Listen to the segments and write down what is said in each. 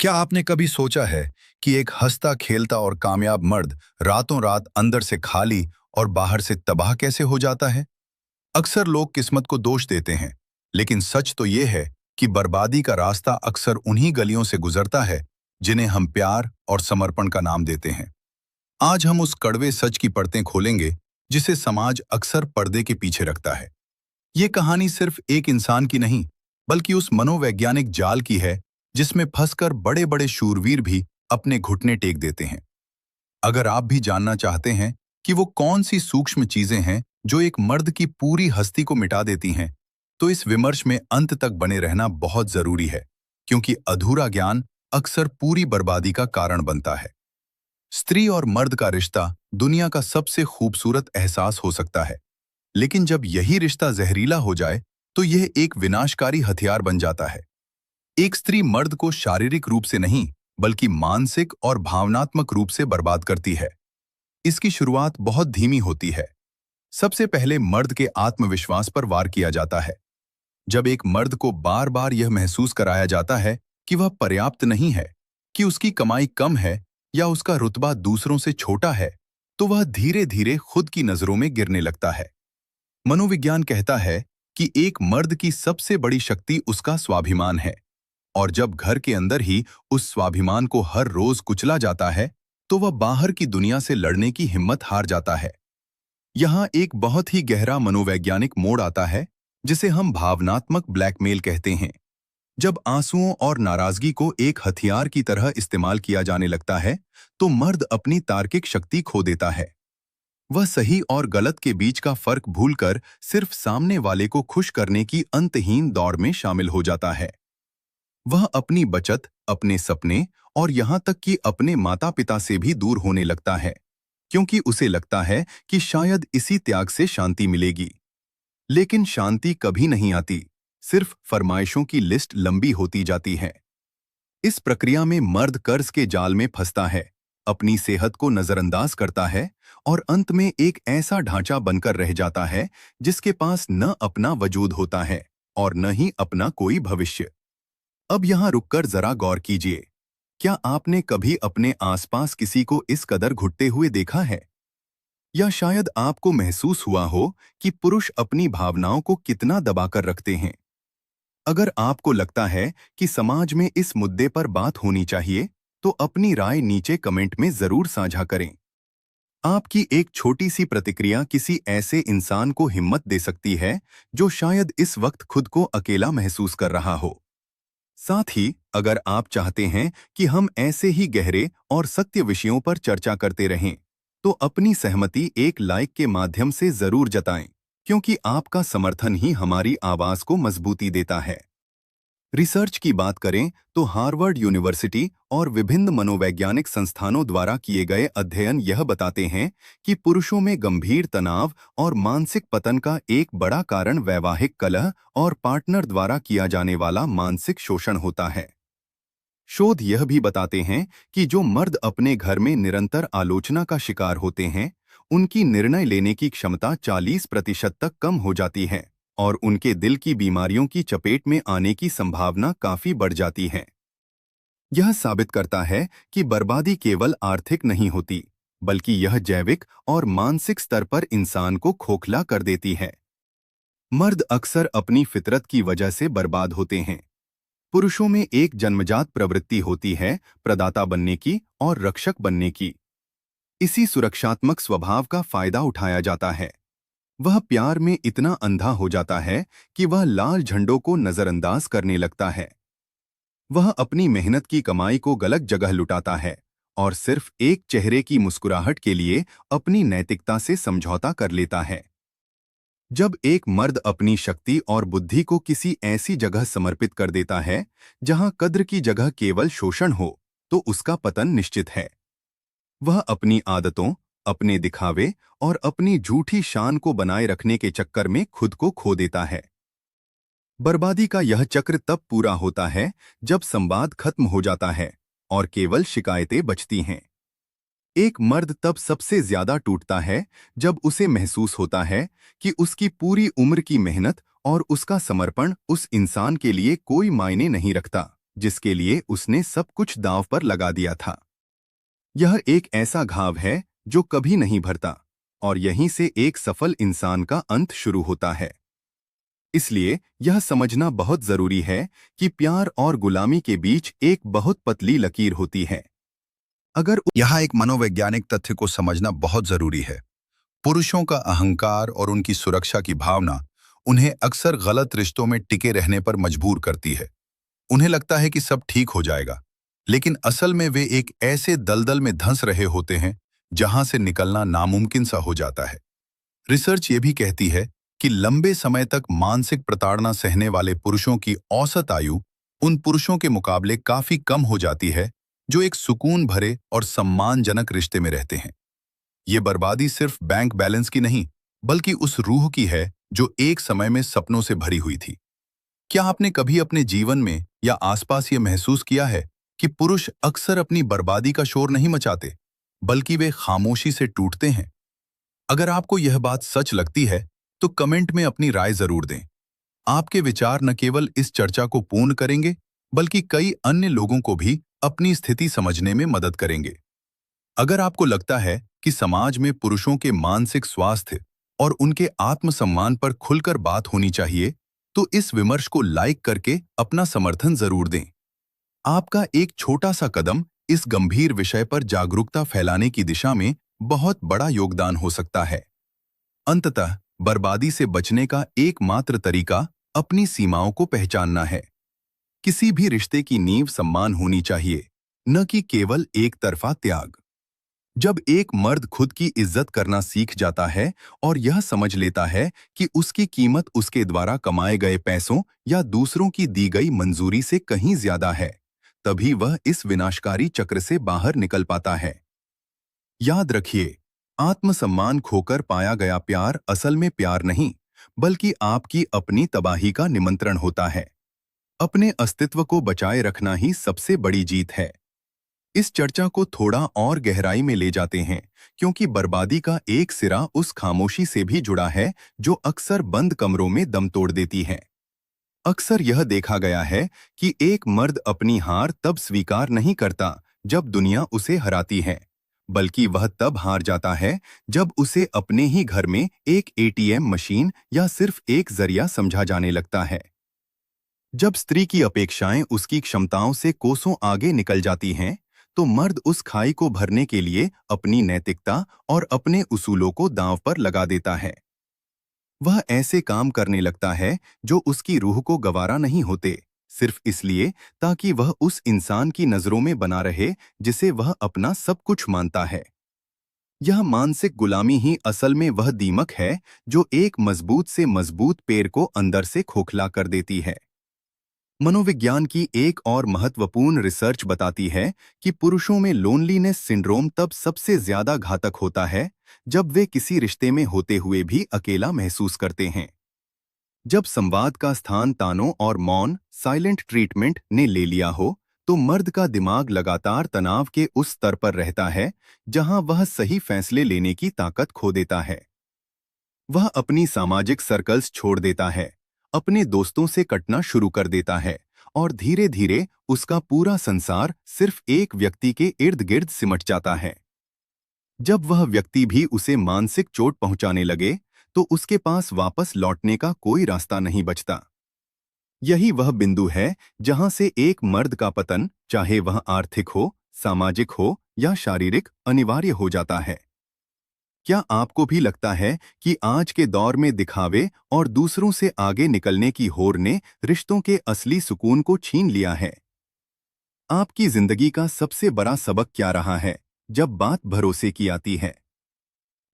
क्या आपने कभी सोचा है कि एक हंसता खेलता और कामयाब मर्द रातों रात अंदर से खाली और बाहर से तबाह कैसे हो जाता है? अक्सर लोग किस्मत को दोष देते हैं, लेकिन सच तो ये है कि बर्बादी का रास्ता अक्सर उन्हीं गलियों से गुजरता है जिन्हें हम प्यार और समर्पण का नाम देते हैं। आज हम उस कड़वे सच की परतें खोलेंगे जिसे समाज अक्सर पर्दे के पीछे रखता है। ये कहानी सिर्फ एक इंसान की नहीं, बल्कि उस मनोवैज्ञानिक जाल की है जिसमें फंसकर बड़े बड़े शूरवीर भी अपने घुटने टेक देते हैं। अगर आप भी जानना चाहते हैं कि वो कौन सी सूक्ष्म चीजें हैं जो एक मर्द की पूरी हस्ती को मिटा देती हैं, तो इस विमर्श में अंत तक बने रहना बहुत जरूरी है, क्योंकि अधूरा ज्ञान अक्सर पूरी बर्बादी का कारण बनता है। स्त्री और मर्द का रिश्ता दुनिया का सबसे खूबसूरत एहसास हो सकता है, लेकिन जब यही रिश्ता जहरीला हो जाए तो यह एक विनाशकारी हथियार बन जाता है। एक स्त्री मर्द को शारीरिक रूप से नहीं, बल्कि मानसिक और भावनात्मक रूप से बर्बाद करती है। इसकी शुरुआत बहुत धीमी होती है। सबसे पहले मर्द के आत्मविश्वास पर वार किया जाता है। जब एक मर्द को बार बार यह महसूस कराया जाता है कि वह पर्याप्त नहीं है, कि उसकी कमाई कम है या उसका रुतबा दूसरों से छोटा है, तो वह धीरे धीरे खुद की नजरों में गिरने लगता है। मनोविज्ञान कहता है कि एक मर्द की सबसे बड़ी शक्ति उसका स्वाभिमान है, और जब घर के अंदर ही उस स्वाभिमान को हर रोज कुचला जाता है, तो वह बाहर की दुनिया से लड़ने की हिम्मत हार जाता है। यहाँ एक बहुत ही गहरा मनोवैज्ञानिक मोड़ आता है, जिसे हम भावनात्मक ब्लैकमेल कहते हैं। जब आंसुओं और नाराजगी को एक हथियार की तरह इस्तेमाल किया जाने लगता है, तो मर्द अपनी तार्किक शक्ति खो देता है। वह सही और गलत के बीच का फर्क भूलकर सिर्फ सामने वाले को खुश करने की अंतहीन दौड़ में शामिल हो जाता है। वह अपनी बचत, अपने सपने और यहाँ तक कि अपने माता पिता से भी दूर होने लगता है, क्योंकि उसे लगता है कि शायद इसी त्याग से शांति मिलेगी। लेकिन शांति कभी नहीं आती, सिर्फ फरमाइशों की लिस्ट लंबी होती जाती है। इस प्रक्रिया में मर्द कर्ज के जाल में फंसता है, अपनी सेहत को नजरअंदाज करता है और अंत में एक ऐसा ढांचा बनकर रह जाता है जिसके पास न अपना वजूद होता है और न ही अपना कोई भविष्य। अब यहाँ रुककर जरा गौर कीजिए। क्या आपने कभी अपने आसपास किसी को इस कदर घुटते हुए देखा है? या शायद आपको महसूस हुआ हो कि पुरुष अपनी भावनाओं को कितना दबाकर रखते हैं? अगर आपको लगता है कि समाज में इस मुद्दे पर बात होनी चाहिए, तो अपनी राय नीचे कमेंट में जरूर साझा करें। आपकी एक छोटी सी प्रतिक्रिया किसी ऐसे इंसान को हिम्मत दे सकती है जो शायद इस वक्त खुद को अकेला महसूस कर रहा हो। साथ ही, अगर आप चाहते हैं कि हम ऐसे ही गहरे और सत्य विषयों पर चर्चा करते रहें, तो अपनी सहमति एक लाइक के माध्यम से जरूर जताएं, क्योंकि आपका समर्थन ही हमारी आवाज को मजबूती देता है। रिसर्च की बात करें तो हार्वर्ड यूनिवर्सिटी और विभिन्न मनोवैज्ञानिक संस्थानों द्वारा किए गए अध्ययन यह बताते हैं कि पुरुषों में गंभीर तनाव और मानसिक पतन का एक बड़ा कारण वैवाहिक कलह और पार्टनर द्वारा किया जाने वाला मानसिक शोषण होता है। शोध यह भी बताते हैं कि जो मर्द अपने घर में निरंतर आलोचना का शिकार होते हैं, उनकी निर्णय लेने की क्षमता 40% तक कम हो जाती है और उनके दिल की बीमारियों की चपेट में आने की संभावना काफी बढ़ जाती है। यह साबित करता है कि बर्बादी केवल आर्थिक नहीं होती, बल्कि यह जैविक और मानसिक स्तर पर इंसान को खोखला कर देती है। मर्द अक्सर अपनी फितरत की वजह से बर्बाद होते हैं। पुरुषों में एक जन्मजात प्रवृत्ति होती है प्रदाता बनने की और रक्षक बनने की। इसी सुरक्षात्मक स्वभाव का फायदा उठाया जाता है। वह प्यार में इतना अंधा हो जाता है कि वह लाल झंडों को नजरअंदाज करने लगता है। वह अपनी मेहनत की कमाई को गलत जगह लुटाता है और सिर्फ एक चेहरे की मुस्कुराहट के लिए अपनी नैतिकता से समझौता कर लेता है। जब एक मर्द अपनी शक्ति और बुद्धि को किसी ऐसी जगह समर्पित कर देता है जहां कद्र की जगह केवल शोषण हो, तो उसका पतन निश्चित है। वह अपनी आदतों, अपने दिखावे और अपनी झूठी शान को बनाए रखने के चक्कर में खुद को खो देता है। बर्बादी का यह चक्र तब पूरा होता है जब संवाद खत्म हो जाता है और केवल शिकायतें बचती हैं। एक मर्द तब सबसे ज्यादा टूटता है जब उसे महसूस होता है कि उसकी पूरी उम्र की मेहनत और उसका समर्पण उस इंसान के लिए कोई मायने नहीं रखता जिसके लिए उसने सब कुछ दांव पर लगा दिया था। यह एक ऐसा घाव है जो कभी नहीं भरता, और यहीं से एक सफल इंसान का अंत शुरू होता है। इसलिए यह समझना बहुत जरूरी है कि प्यार और गुलामी के बीच एक बहुत पतली लकीर होती है। अगर यहाँ एक मनोवैज्ञानिक तथ्य को समझना बहुत जरूरी है। पुरुषों का अहंकार और उनकी सुरक्षा की भावना उन्हें अक्सर गलत रिश्तों में टिके रहने पर मजबूर करती है। उन्हें लगता है कि सब ठीक हो जाएगा, लेकिन असल में वे एक ऐसे दलदल में धंस रहे होते हैं जहां से निकलना नामुमकिन सा हो जाता है। रिसर्च ये भी कहती है कि लंबे समय तक मानसिक प्रताड़ना सहने वाले पुरुषों की औसत आयु उन पुरुषों के मुकाबले काफी कम हो जाती है जो एक सुकून भरे और सम्मानजनक रिश्ते में रहते हैं। ये बर्बादी सिर्फ बैंक बैलेंस की नहीं, बल्कि उस रूह की है जो एक समय में सपनों से भरी हुई थी। क्या आपने कभी अपने जीवन में या आसपास ये महसूस किया है कि पुरुष अक्सर अपनी बर्बादी का शोर नहीं मचाते, बल्कि वे खामोशी से टूटते हैं? अगर आपको यह बात सच लगती है, तो कमेंट में अपनी राय जरूर दें। आपके विचार न केवल इस चर्चा को पूर्ण करेंगे, बल्कि कई अन्य लोगों को भी अपनी स्थिति समझने में मदद करेंगे। अगर आपको लगता है कि समाज में पुरुषों के मानसिक स्वास्थ्य और उनके आत्मसम्मान पर खुलकर बात होनी चाहिए, तो इस विमर्श को लाइक करके अपना समर्थन जरूर दें। आपका एक छोटा सा कदम इस गंभीर विषय पर जागरूकता फैलाने की दिशा में बहुत बड़ा योगदान हो सकता है। अंततः बर्बादी से बचने का एकमात्र तरीका अपनी सीमाओं को पहचानना है। किसी भी रिश्ते की नींव सम्मान होनी चाहिए, न कि केवल एक तरफा त्याग। जब एक मर्द खुद की इज्जत करना सीख जाता है और यह समझ लेता है कि उसकी कीमत उसके द्वारा कमाए गए पैसों या दूसरों की दी गई मंजूरी से कहीं ज्यादा है, तभी वह इस विनाशकारी चक्र से बाहर निकल पाता है। याद रखिए, आत्मसम्मान खोकर पाया गया प्यार असल में प्यार नहीं, बल्कि आपकी अपनी तबाही का निमंत्रण होता है। अपने अस्तित्व को बचाए रखना ही सबसे बड़ी जीत है। इस चर्चा को थोड़ा और गहराई में ले जाते हैं, क्योंकि बर्बादी का एक सिरा उस खामोशी से भी जुड़ा है जो अक्सर बंद कमरों में दम तोड़ देती है। अक्सर यह देखा गया है कि एक मर्द अपनी हार तब स्वीकार नहीं करता जब दुनिया उसे हराती है, बल्कि वह तब हार जाता है जब उसे अपने ही घर में एक एटीएम मशीन या सिर्फ एक जरिया समझा जाने लगता है। जब स्त्री की अपेक्षाएं उसकी क्षमताओं से कोसों आगे निकल जाती हैं, तो मर्द उस खाई को भरने के लिए अपनी नैतिकता और अपने उसूलों को दांव पर लगा देता है। वह ऐसे काम करने लगता है जो उसकी रूह को गवारा नहीं होते, सिर्फ इसलिए ताकि वह उस इंसान की नजरों में बना रहे जिसे वह अपना सब कुछ मानता है। यह मानसिक गुलामी ही असल में वह दीमक है जो एक मजबूत से मजबूत पेड़ को अंदर से खोखला कर देती है। मनोविज्ञान की एक और महत्वपूर्ण रिसर्च बताती है कि पुरुषों में लोनलीनेस सिंड्रोम तब सबसे ज्यादा घातक होता है जब वे किसी रिश्ते में होते हुए भी अकेला महसूस करते हैं। जब संवाद का स्थान तानों और मौन साइलेंट ट्रीटमेंट ने ले लिया हो, तो मर्द का दिमाग लगातार तनाव के उस स्तर पर रहता है जहां वह सही फैसले लेने की ताकत खो देता है। वह अपनी सामाजिक सर्कल्स छोड़ देता है, अपने दोस्तों से कटना शुरू कर देता है, और धीरे धीरे उसका पूरा संसार सिर्फ एक व्यक्ति के इर्द गिर्द सिमट जाता है। जब वह व्यक्ति भी उसे मानसिक चोट पहुंचाने लगे, तो उसके पास वापस लौटने का कोई रास्ता नहीं बचता। यही वह बिंदु है जहां से एक मर्द का पतन, चाहे वह आर्थिक हो, सामाजिक हो या शारीरिक, अनिवार्य हो जाता है। क्या आपको भी लगता है कि आज के दौर में दिखावे और दूसरों से आगे निकलने की होड़ ने रिश्तों के असली सुकून को छीन लिया है? आपकी जिंदगी का सबसे बड़ा सबक क्या रहा है जब बात भरोसे की आती है?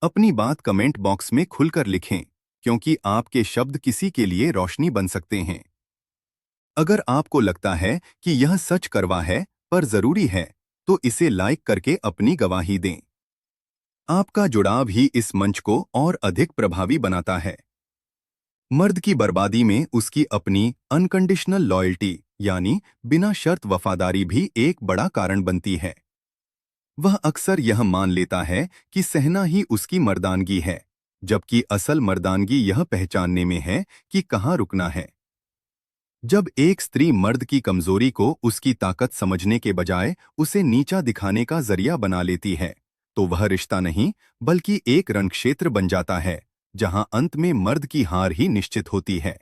अपनी बात कमेंट बॉक्स में खुलकर लिखें, क्योंकि आपके शब्द किसी के लिए रोशनी बन सकते हैं। अगर आपको लगता है कि यह सच करवा है पर जरूरी है, तो इसे लाइक करके अपनी गवाही दें। आपका जुड़ाव ही इस मंच को और अधिक प्रभावी बनाता है। मर्द की बर्बादी में उसकी अपनी अनकंडीशनल लॉयल्टी यानी बिना शर्त वफादारी भी एक बड़ा कारण बनती है। वह अक्सर यह मान लेता है कि सहना ही उसकी मर्दानगी है, जबकि असल मर्दानगी यह पहचानने में है कि कहाँ रुकना है। जब एक स्त्री मर्द की कमजोरी को उसकी ताकत समझने के बजाय उसे नीचा दिखाने का जरिया बना लेती है, तो वह रिश्ता नहीं बल्कि एक रणक्षेत्र बन जाता है, जहां अंत में मर्द की हार ही निश्चित होती है।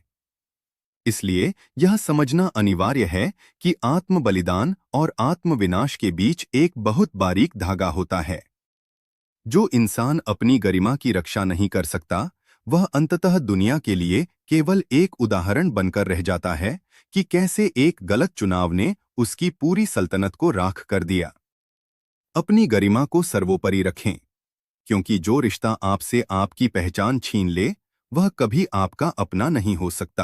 इसलिए यह समझना अनिवार्य है कि आत्म बलिदान और आत्म विनाश के बीच एक बहुत बारीक धागा होता है। जो इंसान अपनी गरिमा की रक्षा नहीं कर सकता, वह अंततः दुनिया के लिए केवल एक उदाहरण बनकर रह जाता है कि कैसे एक गलत चुनाव ने उसकी पूरी सल्तनत को राख कर दिया। अपनी गरिमा को सर्वोपरि रखें, क्योंकि जो रिश्ता आपसे आपकी पहचान छीन ले, वह कभी आपका अपना नहीं हो सकता।